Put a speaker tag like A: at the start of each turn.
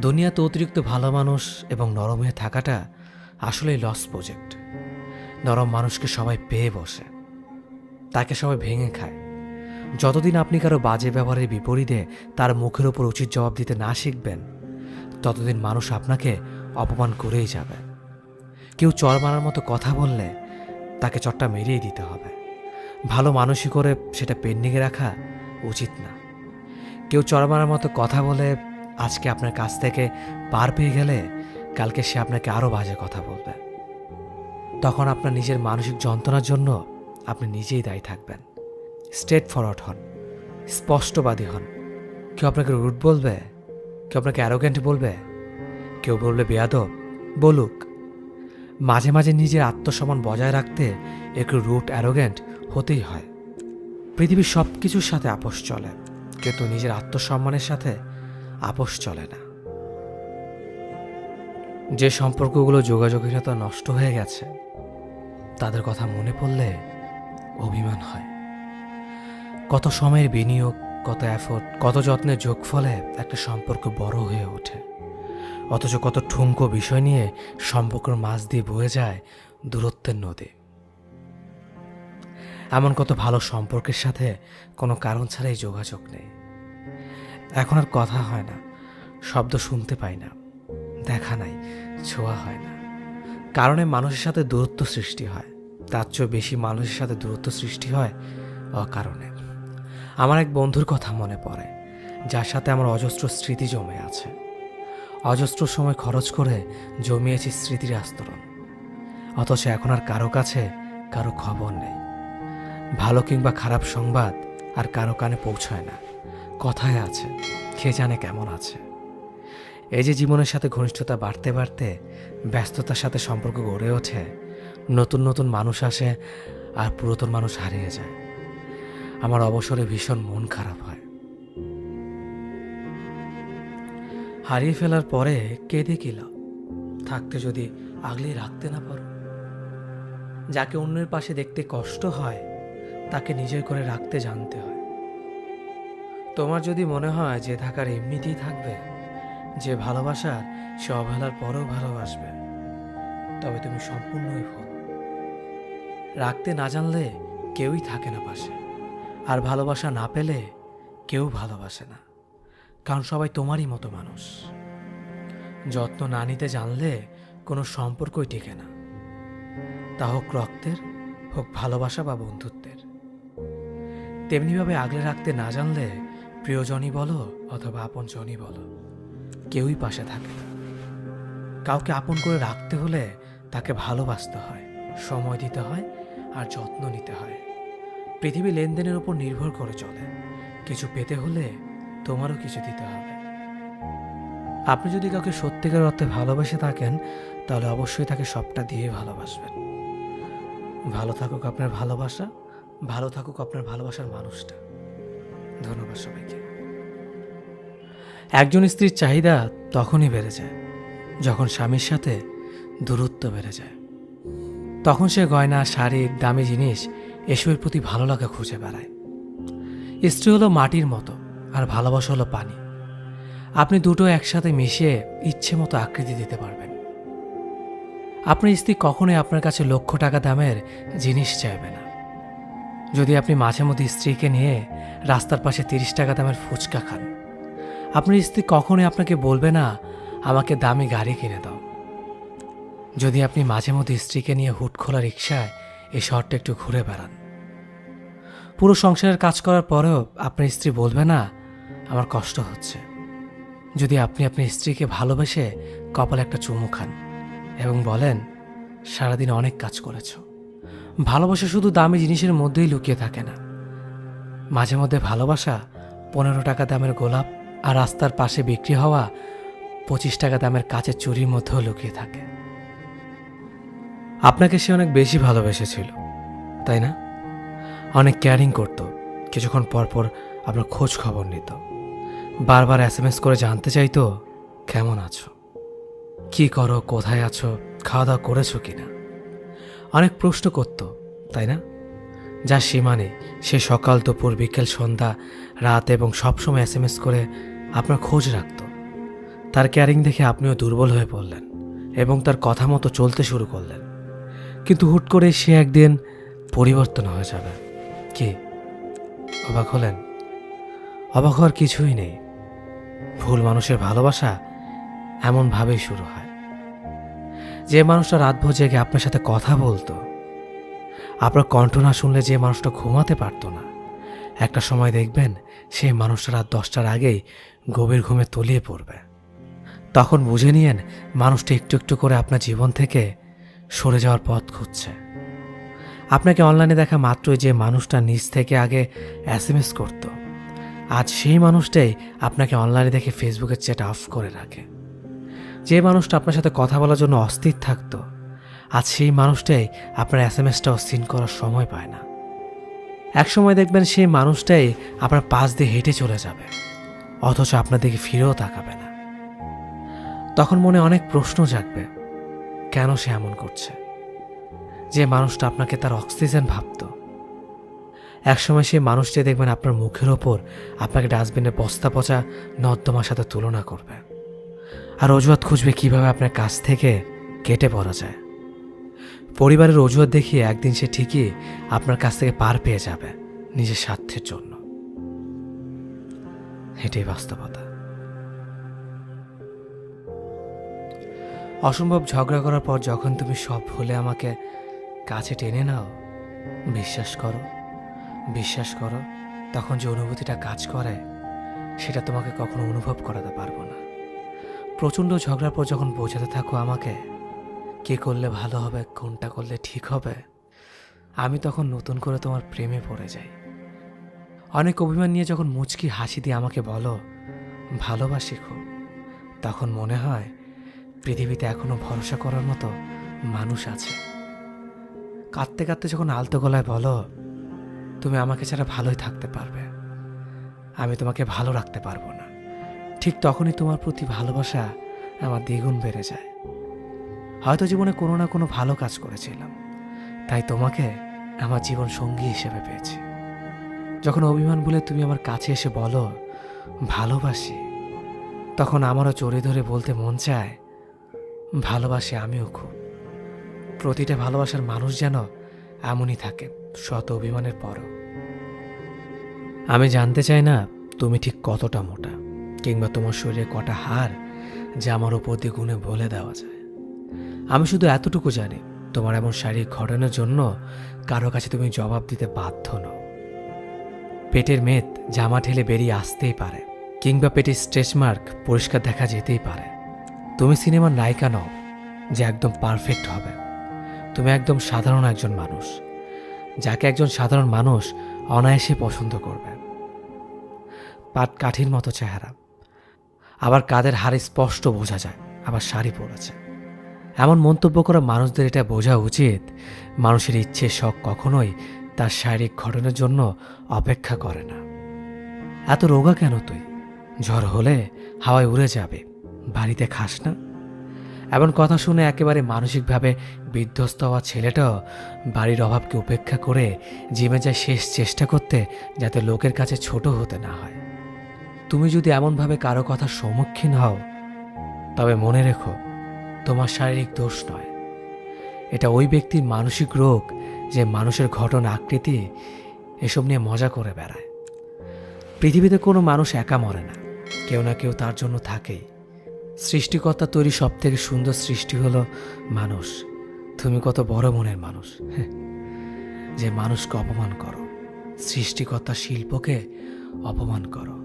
A: দুনিয়াতে অতিরিক্ত ভালো মানুষ এবং নরম হয়ে থাকাটা আসলেই লস প্রজেক্ট। নরম মানুষকে সবাই পেয়ে বসে, তাকে সবাই ভেঙে খায়। যতদিন আপনি কারো বাজে ব্যবহারের বিপরীতে তার মুখের ওপর উচিত জবাব দিতে না শিখবেন, ততদিন মানুষ আপনাকে অপমান করেই যাবে। কেউ চড় মারার মতো কথা বললে তাকে চটটা মেরেই দিতে হবে। ভালো মানুষই করে সেটা পেন্ডিংয়ে রাখা উচিত না। কেউ চড় মারার মতো কথা বলে আজকে আপনার কাছ থেকে পার পেয়ে গেলে কালকে সে আপনাকে আরও বাজে কথা বলবে। তখন আপনার নিজের মানসিক যন্ত্রণার জন্য আপনি নিজেই দায়ী থাকবেন। স্ট্রেট ফরওয়ার্ড হন, স্পষ্টবাদী হন। কেউ আপনাকে রুড বলবে, কেউ আপনাকে অ্যারোগ্যান্ট বলবে, কেউ বলবে বেয়াদব, বলুক। মাঝে মাঝে নিজের আত্মসম্মান বজায় রাখতে একটু রুড অ্যারোগ্যান্ট হতেই হয়। পৃথিবীর সব কিছুর সাথে আপোষ চলে, কিন্তু নিজের আত্মসম্মানের সাথে আপোষ চলে না। যে সম্পর্কগুলো যোগাযোগহীনতা নষ্ট হয়ে গেছে তাদের কথা মনে পড়লে অভিমান হয়। কত সময়ের বিনিয়োগ, কত এফোর্ট, কত যত্নের যোগফলে একটা সম্পর্ক বড় হয়ে ওঠে, অথচ কত ঠুনকো বিষয় নিয়ে সম্পর্কের মাঝ দিয়ে বয়ে যায় দূরত্বের নদী। এমন কত ভালো সম্পর্কের সাথে কোনো কারণ ছাড়াই যোগাযোগ নেই। এখন আর কথা হয় না, শব্দ শুনতে পাই না, দেখা নাই, ছোঁয়া হয় না। কারণে মানুষের সাথে দূরত্ব সৃষ্টি হয়। তার চেয়েও বেশি মানুষের সাথে দূরত্ব সৃষ্টি হয় অকারণে। আমার এক বন্ধুর কথা মনে পড়ে, যার সাথে আমার অজস্র স্মৃতি জমে আছে। অজস্র সময় খরচ করে জমিয়েছি স্মৃতির আস্তরণ, অথচ এখন আর কারো কাছে কারো খবর নেই। ভালো কিংবা খারাপ সংবাদ আর কারো কানে পৌঁছায় না। কথায় আছে, কে জানে কেমন আছে। এই যে জীবনের সাথে ঘনিষ্ঠতা বাড়তে বাড়তে ব্যস্ততার সাথে সম্পর্ক গড়ে ওঠে, নতুন নতুন মানুষ আসে আর পুরাতন মানুষ হারিয়ে যায়। আমার অবসরে ভীষণ মন খারাপ হয়। হারিয়ে ফেলার পরে কেঁদে কি লাভ, থাকতে যদি আগলে রাখতে না পারো। যাকে অন্যের পাশে দেখতে কষ্ট হয় তাকে নিজের করে রাখতে জানতে হয়। তোমার যদি মনে হয় যে থাকার এমনিতেই থাকবে, যে ভালোবাসার সে অবহেলার পরেও ভালোবাসবে, তবে তুমি সম্পূর্ণই ভুল। রাখতে না জানলে কেউই থাকে না পাশে, আর ভালোবাসা না পেলে কেউ ভালোবাসে না, কারণ সবাই তোমারই মতো মানুষ। যত্ন না নিতে জানলে কোনো সম্পর্কই টিকে না, তা হোক রক্তের, হোক ভালোবাসা বা বন্ধুত্বের। তেমনিভাবে আগলে রাখতে না জানলে প্রিয়জনই বলো অথবা আপনজনই বলো, কেউই পাশে থাকে না। কাউকে আপন করে রাখতে হলে তাকে ভালোবাসতে হয়, সময় দিতে হয় আর যত্ন নিতে হয়। পৃথিবী লেনদেনের উপর নির্ভর করে চলে। কিছু পেতে হলে তোমারও কিছু দিতে হবে। আপনি যদি কাউকে সত্যিকার অর্থে ভালোবেসে থাকেন, তাহলে অবশ্যই তাকে সবটা দিয়ে ভালোবাসবেন। ভালো থাকুক আপনার ভালোবাসা, ভালো থাকুক আপনার ভালোবাসার মানুষটা। ধন্যবাদ সবাইকে। একজন স্ত্রীর চাহিদা তখনই বেড়ে যায় যখন স্বামীর সাথে দূরত্ব বেড়ে যায়। তখন সে গয়না, শাড়ি, দামি জিনিস এসবের প্রতি ভালো লাগা খুঁজে বেড়ায়। স্ত্রী হলো মাটির মতো আর ভালোবাসা হলো পানি। আপনি দুটো একসাথে মিশিয়ে ইচ্ছে মতো আকৃতি দিতে পারবেন। আপনার স্ত্রী কখনোই আপনার কাছে লক্ষ টাকা দামের জিনিস চাইবে না। যদি আপনি মাঝে মধ্যে স্ত্রীকে নিয়ে রাস্তার পাশে 30 টাকা দামের ফুচকা খান, আপনার স্ত্রী কখনোই আপনাকে বলবে না আমাকে দামি গাড়ি কিনে দাও। যদি আপনি মাঝে মধ্যে স্ত্রীকে নিয়ে হুট খোলা রিক্সায় এই শহরটা একটু ঘুরে বেড়ান, পুরো সংসারের কাজ করার পরেও আপনার স্ত্রী বলবে না আমার কষ্ট হচ্ছে। যদি আপনি আপনার স্ত্রীকে ভালোবেসে কপালে একটা চুমু খান এবং বলেন সারাদিন অনেক কাজ করেছ। ভালোবাসা শুধু দামি জিনিসের মধ্যেই লুকিয়ে থাকে না। মাঝে মধ্যে ভালোবাসা 15 টাকা দামের গোলাপ আর রাস্তার পাশে বিক্রি হওয়া 25 টাকা দামের কাচের চুরির মধ্যেও লুকিয়ে থাকে। আপনাকে সে অনেক বেশি ভালোবেসেছিল, তাই না? অনেক কেয়ারিং করত, কিছুক্ষণ পর পর আপনার খোঁজ খবর নিত, বারবার SMS করে জানতে চাইতো কেমন আছো, কি করো, কোথায় আছো, খাওয়া দাওয়া করেছো কিনা। অনেক প্রশ্ন করত, তাই না? যার সীমা নেই। সে সকাল, দুপুর, বিকেল, সন্ধ্যা, রাত এবং সবসময় SMS করে আপনার খোঁজ রাখত। তার কেয়ারিং দেখে আপনিও দুর্বল হয়ে পড়লেন এবং তার কথা মতো চলতে শুরু করলেন। কিন্তু হুট করে সে একদিন পরিবর্তন হয়ে যাবে। কি অবাক হলেন? অবাক হওয়ার কিছুই নেই। ভুল মানুষের ভালোবাসা এমনভাবেই শুরু হয়। যে মানুষটা রাতভর জেগে আপনার সাথে কথা বলতো, আপনার কণ্ঠ না শুনলে যে মানুষটা ঘুমাতে পারতো না, একটা সময় দেখবেন সেই মানুষটা রাত 10টার আগেই গভীর ঘুমে তলিয়ে পড়বে। তখন বুঝে নিয়েন মানুষটা একটু একটু করে আপনার জীবন থেকে সরে যাওয়ার পথ খুঁজছে। আপনাকে অনলাইনে দেখা মাত্রই যে মানুষটা নিজ থেকে আগে SMS করত, আজ সেই মানুষটাই আপনাকে অনলাইনে দেখে ফেসবুকের চ্যাট অফ করে রাখে। যে মানুষটা আপনার সাথে কথা বলার জন্য অস্থির থাকতো, আজ সেই মানুষটাই আপনার SMSটাও সিন করার সময় পায় না। এক সময় দেখবেন সেই মানুষটাই আপনার পাশ দিয়ে হেঁটে চলে যাবে, অথচ আপনার দিকে ফিরেও তাকাবে না। তখন মনে অনেক প্রশ্ন জাগবে, কেন সে এমন করছে? যে মানুষটা আপনাকে তার অক্সিজেন ভাবত, একসময় সেই মানুষটি দেখবেন আপনার মুখের ওপর আপনাকে ডাস্টবিনের বস্তা পচা নর্দমার সাথে তুলনা করবে, আর অজুহাত খুঁজবে কিভাবে আপনার কাছ থেকে কেটে পড়া যায়। পরিবারের অজুহাত দেখিয়ে একদিন সে ঠিকই আপনার কাছ থেকে পার পেয়ে যাবে নিজের স্বার্থের জন্য। এটাই বাস্তবতা। অসম্ভব ঝগড়া করার পর যখন তুমি সব ভুলে আমাকে কাছে টেনে নাও, বিশ্বাস করো তখন যে অনুভূতিটা কাজ করে সেটা তোমাকে কখনো অনুভব করাতে পারবো না। প্রচণ্ড ঝগড়ার পর যখন বোঝাতে থাকো আমাকে কে করলে ভালো হবে, কোনটা করলে ঠিক হবে, আমি তখন নতুন করে তোমার প্রেমে পড়ে যাই। অনেক অভিমান নিয়ে যখন মুচকি হাসি দিয়ে আমাকে বলো ভালোবাসি খুব, তখন মনে হয় পৃথিবীতে এখনো ভরসা করার মতো মানুষ আছে। কাঁদতে কাঁদতে যখন আলতো গলায় বলো তুমি আমাকে ছাড়া ভালোই থাকতে পারবে, আমি তোমাকে ভালো রাখতে পারবো না, ঠিক তখনই তোমার প্রতি ভালোবাসা আমার দ্বিগুণ বেড়ে যায়। হয়তো জীবনে কোনো না কোনো ভালো কাজ করেছিলাম, তাই তোমাকে আমার জীবন সঙ্গী হিসেবে পেয়েছি। যখন অভিমান ভুলে তুমি আমার কাছে এসে বলো ভালোবাসি, তখন আমারও জড়িয়ে ধরে বলতে মন চায় ভালোবাসি আমিও খুব। প্রতিটা ভালোবাসার মানুষ যেন এমনই থাকে শত অভিমানের পরও। আমি জানতে চাই না তুমি ঠিক কতটা মোটা, কিংবা তোমার শরীরে কটা হাড় যা আমার ওপর দিয়ে গুণে বলে দেওয়া যায়। আমি শুধু এতটুকু জানি তোমার এমন শারীরিক ঘটনার জন্য কারো কাছে তুমি জবাব দিতে বাধ্য নও। পেটের মেদ জামা ঠেলে বেরিয়ে আসতেই পারে, কিংবা পেটের স্ট্রেচ মার্ক পরিষ্কার দেখা যেতেই পারে। তুমি সিনেমার নায়িকা নও যে একদম পারফেক্ট হবে। তুমি একদম সাধারণ একজন মানুষ, যাকে একজন সাধারণ মানুষ অনায়াসে পছন্দ করবে। পাট কাঠির মতো চেহারা, আবার কাদের হাড়ে স্পষ্ট বোঝা যায় আবার শাড়ি পরেছে। এমন মন্তব্য করা মানুষদের এটা বোঝা উচিত মানুষের ইচ্ছে শখ কখনোই তার শারীরিক ঘটনার জন্য অপেক্ষা করে না। এত রোগা কেন তুই? ঝড় হলে হাওয়ায় উড়ে যাবে, বাড়িতে খাস না? এমন কথা শুনে একেবারে মানসিকভাবে বিধ্বস্ত হওয়া ছেলেটাও বাড়ির অভাবকে উপেক্ষা করে জিমে যায় শেষ চেষ্টা করতে, যাতে লোকের কাছে ছোট হতে না হয়। তুমি যদি এমনভাবে কারো কথার সম্মুখীন হও, তবে মনে রেখো তোমার শারীরিক দোষ নয়, এটা ওই ব্যক্তির মানসিক রোগ যে মানুষের ঘটনা আকৃতি এসব নিয়ে মজা করে বেড়ায়। পৃথিবীতে কোনো মানুষ একা মরে না, কেউ না কেউ তার জন্য থাকেই। সৃষ্টিকর্তা তৈরি সব থেকে সুন্দর সৃষ্টি হলো মানুষ। তুমি কত বড় মনের মানুষ যে মানুষকে অপমান করো, সৃষ্টিকর্তার শিল্পকে অপমান করো।